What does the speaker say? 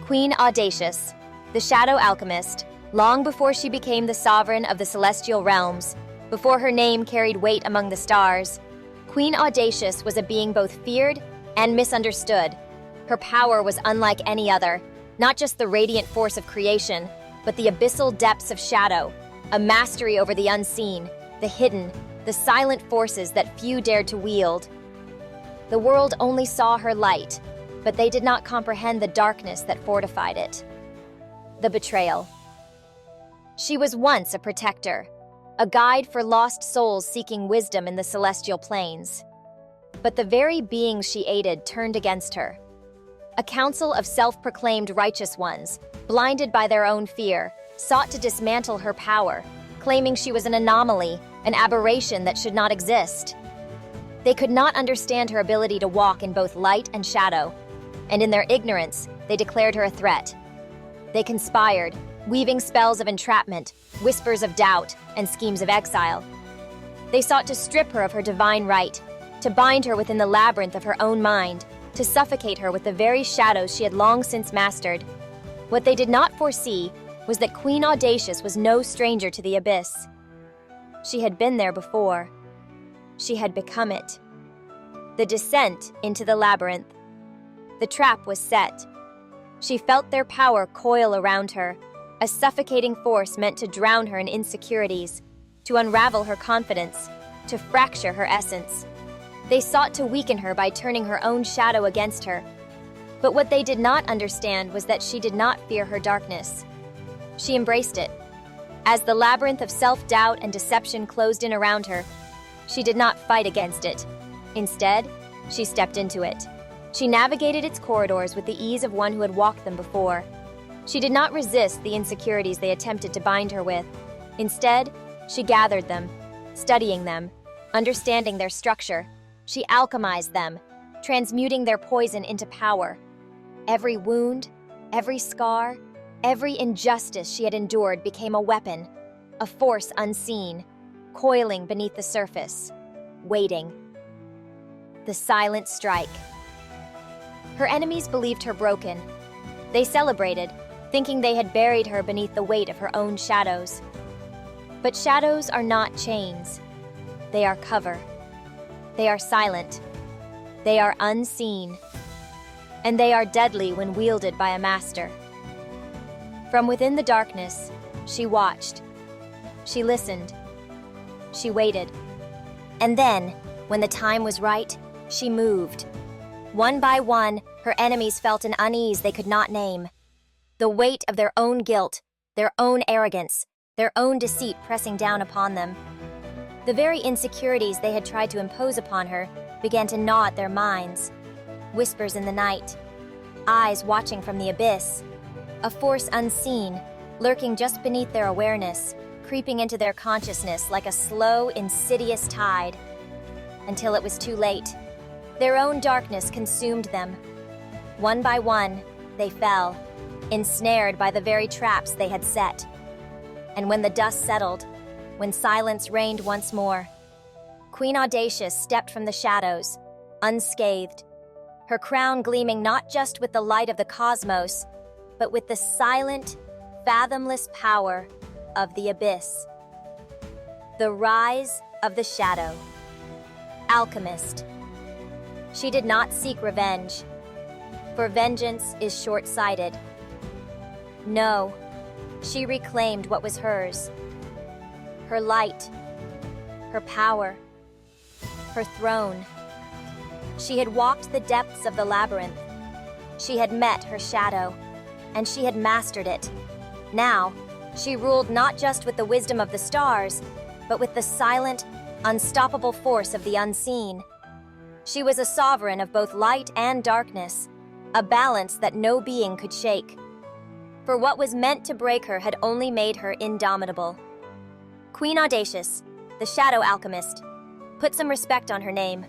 Queen Audacious, the Shadow Alchemist, long before she became the sovereign of the celestial realms, before her name carried weight among the stars, Queen Audacious was a being both feared and misunderstood. Her power was unlike any other, not just the radiant force of creation, but the abyssal depths of shadow, a mastery over the unseen, the hidden, the silent forces that few dared to wield. The world only saw her light, but they did not comprehend the darkness that fortified it. The betrayal. She was once a protector, a guide for lost souls seeking wisdom in the celestial planes. But the very beings she aided turned against her. A council of self-proclaimed righteous ones, blinded by their own fear, sought to dismantle her power, claiming she was an anomaly, an aberration that should not exist. They could not understand her ability to walk in both light and shadow, and in their ignorance, they declared her a threat. They conspired, weaving spells of entrapment, whispers of doubt, and schemes of exile. They sought to strip her of her divine right, to bind her within the labyrinth of her own mind, to suffocate her with the very shadows she had long since mastered. What they did not foresee was that Queen Audacious was no stranger to the abyss. She had been there before. She had become it. The descent into the labyrinth. The trap was set. She felt their power coil around her, a suffocating force meant to drown her in insecurities, to unravel her confidence, to fracture her essence. They sought to weaken her by turning her own shadow against her. But what they did not understand was that she did not fear her darkness. She embraced it. As the labyrinth of self-doubt and deception closed in around her, she did not fight against it. Instead, she stepped into it. She navigated its corridors with the ease of one who had walked them before. She did not resist the insecurities they attempted to bind her with. Instead, she gathered them, studying them, understanding their structure. She alchemized them, transmuting their poison into power. Every wound, every scar, every injustice she had endured became a weapon, a force unseen, coiling beneath the surface, waiting. The silent strike. Her enemies believed her broken. They celebrated, thinking they had buried her beneath the weight of her own shadows. But shadows are not chains. They are cover. They are silent. They are unseen. And they are deadly when wielded by a master. From within the darkness, she watched. She listened. She waited. And then, when the time was right, she moved. One by one, her enemies felt an unease they could not name. The weight of their own guilt, their own arrogance, their own deceit pressing down upon them. The very insecurities they had tried to impose upon her began to gnaw at their minds. Whispers in the night, eyes watching from the abyss, a force unseen, lurking just beneath their awareness, creeping into their consciousness like a slow, insidious tide. Until it was too late. Their own darkness consumed them. One by one, they fell, ensnared by the very traps they had set. And when the dust settled, when silence reigned once more, Queen Audacious stepped from the shadows, unscathed, her crown gleaming not just with the light of the cosmos, but with the silent, fathomless power of the abyss. The rise of the shadow. Alchemist. She did not seek revenge, for vengeance is short-sighted. No, she reclaimed what was hers. Her light, her power, her throne. She had walked the depths of the labyrinth. She had met her shadow, and she had mastered it. Now, she ruled not just with the wisdom of the stars, but with the silent, unstoppable force of the unseen. She was a sovereign of both light and darkness, a balance that no being could shake. For what was meant to break her had only made her indomitable. Queen Audacious, the Shadow Alchemist. Put some respect on her name.